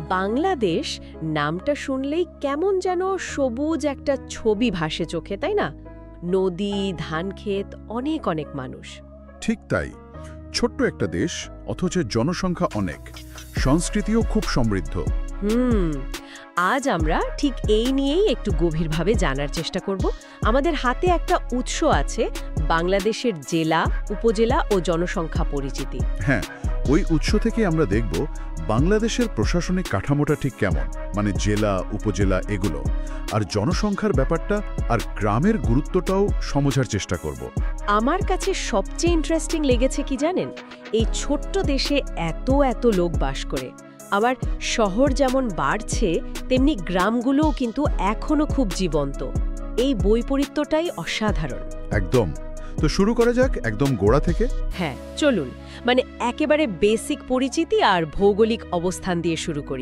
বাংলাদেশ নামটা শুনলেই কেমন যেন সবুজ একটা ছবি ভাসে চোখে, তাই না? নদী, ধানক্ষেত, অনেক অনেক মানুষ। ঠিক তাই। ছোট্ট একটা দেশ, অথচ জনসংখ্যা অনেক, সংস্কৃতিও খুব সমৃদ্ধ। আজ আমরা ঠিক এই নিয়েই একটু গভীরভাবে জানার চেষ্টা করব। আমাদের হাতে একটা উৎস আছে, বাংলাদেশের জেলা, উপজেলা ও জনসংখ্যা পরিচিতি। হ্যাঁ, ওই উৎস থেকে আমরা দেখব বাংলাদেশের প্রশাসনিক কাঠামোটা ঠিক কেমন, মানে জেলা, উপজেলা এগুলো, আর জনসংখ্যার ব্যাপারটা আর গ্রামের গুরুত্বটাও সমঝার চেষ্টা করব। আমার কাছে সবচেয়ে ইন্টারেস্টিং লেগেছে কি জানেন, এই ছোট্ট দেশে এত এত লোক বাস করে। আবার শহর যেমন বাড়ছে, তেমনি গ্রামগুলোও কিন্তু এখনো খুব জীবন্ত। এই বৈপরীত্যটাই অসাধারণ। একদম। তো শুরু করা যাক একদম গোড়া থেকে। হ্যাঁ, চলুন, মানে একেবারে বেসিক পরিচিতি আর ভৌগোলিক অবস্থান দিয়ে শুরু করি।